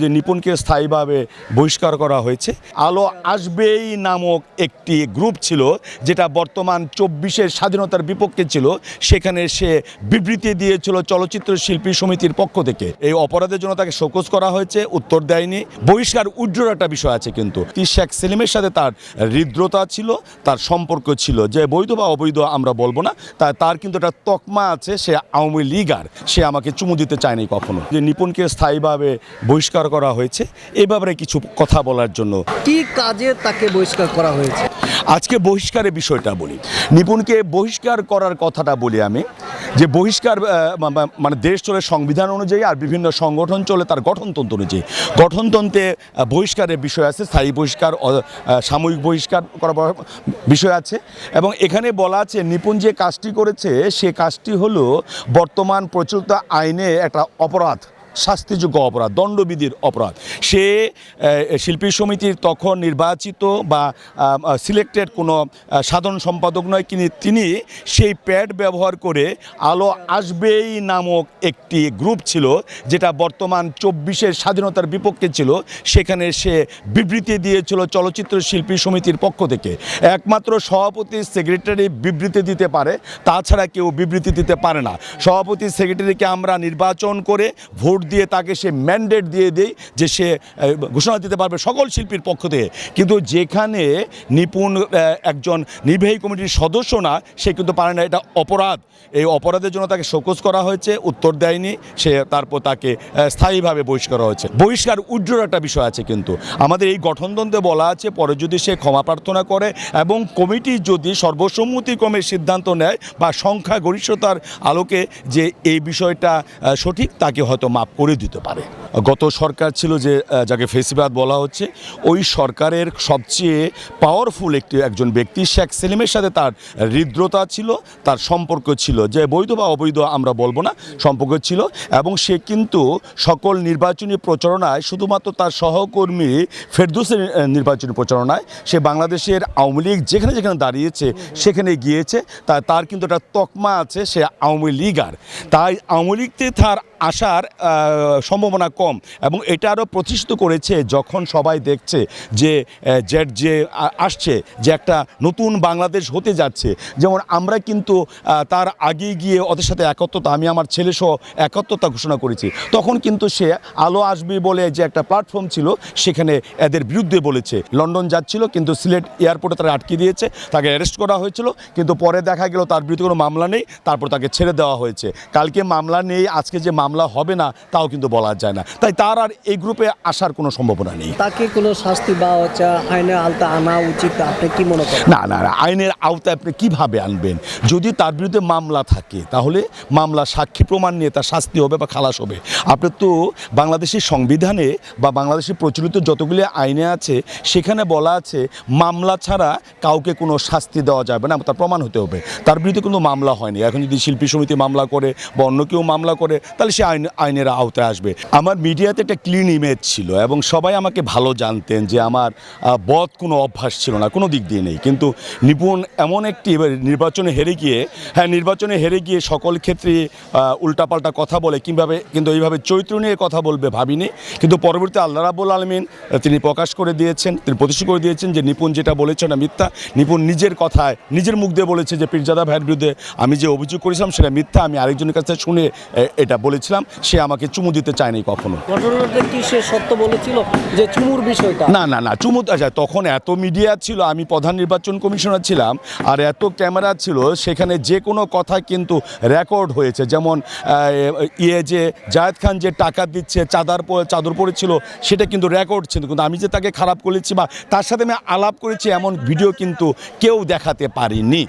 যে নিপুণকে স্থায়ীভাবে বহিষ্কার করা হয়েছে। আলো আসবেই নামক একটি গ্রুপ ছিল যেটা বর্তমান ২৪-এর স্বাধীনতার বিপক্ষে ছিল, সেখানে সে বিবৃতি দিয়েছিল চলচ্চিত্র শিল্পী সমিতির পক্ষ থেকে। এই অপরাধের জন্য তাকে শোকজ করা হয়েছে, উত্তর দেয়নি। বহিষ্কার উজ্জ্বল একটা বিষয় আছে, কিন্তু শেখ সেলিমের সাথে তার হৃদ্রতা ছিল, তার সম্পর্ক ছিল, যে বৈধ বা অবৈধ আমরা বলবো না, তার কিন্তু একটা তকমা আছে, সে আওয়ামী লীগার, সে আমাকে চুমু দিতে চায়নি কখনো। যে নিপুণকে স্থায়ীভাবে বহিষ্কার করা হয়েছে এই ব্যাপারে কিছু কথা বলার জন্য। কি কাজে তাকে বহিষ্কার করা হয়েছে? আজকে বহিষ্কারের বিষয়টা বলি, নিপুণকে বহিষ্কার করার কথাটা বলি আমি, যে বহিষ্কার মানে দেশ চলে সংবিধান অনুযায়ী, আর বিভিন্ন সংগঠন চলে তার গঠনতন্ত্র অনুযায়ী। গঠনতন্ত্রে বহিষ্কারের বিষয় আছে, স্থায়ী বহিষ্কার, সাময়িক বহিষ্কার করার বিষয় আছে, এবং এখানে বলা আছে নিপুণ যে কাজটি করেছে সে কাজটি হলো বর্তমান প্রচলিত আইনে একটা অপরাধ, শাস্তিযোগ্য অপরাধ, দণ্ডবিধির অপরাধ। সে শিল্পী সমিতির তখন নির্বাচিত বা সিলেক্টেড কোনো সাধারণ সম্পাদক নয়, তিনি সেই প্যাড ব্যবহার করে আলো আসবেই নামক একটি গ্রুপ ছিল যেটা বর্তমান ২৪-এর স্বাধীনতার বিপক্ষে ছিল, সেখানে সে বিবৃতি দিয়েছিল চলচ্চিত্র শিল্পী সমিতির পক্ষ থেকে। একমাত্র সভাপতি সেক্রেটারি বিবৃতি দিতে পারে, তাছাড়া কেউ বিবৃতি দিতে পারে না। সভাপতি সেক্রেটারিকে আমরা নির্বাচন করে ভোট দিয়ে তাকে সে ম্যান্ডেট দিয়ে দেই যে সে ঘোষণা দিতে পারবে সকল শিল্পীর পক্ষ থেকে। কিন্তু যেখানে নিপুণ একজন নির্বাহী কমিটির সদস্য না, সে কিন্তু পারে না, এটা অপরাধ। এই অপরাধের জন্য তাকে শোকজ করা হয়েছে, উত্তর দেয়নি, সে তারপর তাকে স্থায়ীভাবে বহিষ্কার করা হয়েছে। বহিষ্কার উজ্জ্বল একটা বিষয় আছে, কিন্তু আমাদের এই গঠনতন্ত্রে বলা আছে পরে যদি সে ক্ষমা প্রার্থনা করে এবং কমিটি যদি সর্বসম্মতিক্রমে সিদ্ধান্ত নেয় বা সংখ্যাগরিষ্ঠতার আলোকে যে এই বিষয়টা সঠিক, তাকে হয়তো মাফ করে দিতে পারে। গত সরকার ছিল যে যাকে ফেসিবাদ বলা হচ্ছে, ওই সরকারের সবচেয়ে পাওয়ারফুল একজন ব্যক্তি শেখ সেলিমের সাথে তার হৃদ্রতা ছিল, তার সম্পর্ক ছিল, যে বৈধ বা অবৈধ আমরা বলবো না, সম্পর্ক ছিল। এবং সে কিন্তু সকল নির্বাচনী প্রচারণায় শুধুমাত্র তার সহকর্মী ফেরদৌসের নির্বাচনী প্রচারণায় সে বাংলাদেশের আওয়ামী লীগ যেখানে যেখানে দাঁড়িয়েছে সেখানে গিয়েছে। তার কিন্তু একটা তকমা আছে, সে আওয়ামী লীগার, তাই আওয়ামী লীগতে তার আসার সম্ভাবনা কম। এবং এটা আরও প্রতিষ্ঠিত করেছে যখন সবাই দেখছে যে যে আসছে, যে একটা নতুন বাংলাদেশ হতে যাচ্ছে। যেমন আমরা কিন্তু তার আগে গিয়ে ওদের সাথে একাত্মতা, আমি আমার ছেলেসহ একাত্মতা ঘোষণা করেছি। তখন কিন্তু সে আলো আসবে বলে যে একটা প্ল্যাটফর্ম ছিল, সেখানে এদের বিরুদ্ধে বলেছে। লন্ডন যাচ্ছিল, কিন্তু সিলেট এয়ারপোর্টে তারা আটকে দিয়েছে, তাকে অ্যারেস্ট করা হয়েছিল, কিন্তু পরে দেখা গেল তার বিরুদ্ধে কোনো মামলা নেই, তারপর তাকে ছেড়ে দেওয়া হয়েছে। কালকে মামলা নেই, আজকে যে মামলা হবে না তাও কিন্তু বলা যায় না। তাই তার আর এই গ্রুপে আসার কোনো সম্ভাবনা নেই। তাকে কোনো শাস্তি বা আইনের আওতায় আনা উচিত, আপনি কি মনে করেন? না, আইনের আওতায় আপনি কিভাবে আনবেন? যদি তার বিরুদ্ধে মামলা থাকে তাহলে মামলা সাক্ষী প্রমাণ নিয়ে তার শাস্তি হবে বা খালাস হবে। আপনি তো বাংলাদেশের সংবিধানে বা বাংলাদেশের প্রচলিত যতগুলি আইনে আছে সেখানে বলা আছে মামলা ছাড়া কাউকে কোনো শাস্তি দেওয়া যাবে না, তার প্রমাণ হতে হবে। তার বিরুদ্ধে কোনো মামলা হয়নি। এখন যদি শিল্পী সমিতি মামলা করে বা অন্য কেউ মামলা করে তাহলে সে আইনের আওতায় আসবে। আমার মিডিয়াতে একটা ক্লিন ইমেজ ছিল এবং সবাই আমাকে ভালো জানতেন যে আমার বদ কোনো অভ্যাস ছিল না, কোনো দিক দিয়ে নেই। কিন্তু নিপুণ এমন একটি নির্বাচনে হেরে গিয়ে সকল ক্ষেত্রে উল্টাপাল্টা কথা বলে, কিন্তু এইভাবে চরিত্র নিয়ে কথা বলবে ভাবিনি। কিন্তু পরবর্তী আল্লাহ রাব্বুল আলামিন তিনি প্রকাশ করে দিয়েছেন, তিনি প্রতিষ্ঠা করে দিয়েছেন যে নিপুণ যেটা বলেছেন না মিথ্যা। নিপুণ নিজের কথায় নিজের মুখ দিয়ে বলেছে যে পীরজাদা ভাইয়ের বিরুদ্ধে আমি যে অভিযোগ করেছিলাম সেটা মিথ্যা, আমি আরেকজনের কাছে শুনে এটা বলেছিলাম, সে আমাকে চুমু দিতে চায়নি কখনো। ঘটনাটা কি সে সত্য বলেছিল যে চুমুর বিষয়টা? না, চুমু তখন এত মিডিয়া ছিল, আমি প্রধান নির্বাচন কমিশনার ছিলাম, আর এত ক্যামেরা ছিল, সেখানে যে কোনো কথা কিন্তু রেকর্ড হয়েছে। যেমন যে জায়েদ খান যে টাকা দিচ্ছে চাদর পরেছিল সেটা কিন্তু রেকর্ড ছিল, কিন্তু আমি যে তাকে খারাপ করেছি বা তার সাথে আমি আলাপ করেছি এমন ভিডিও কিন্তু কেউ দেখাতে পারিনি।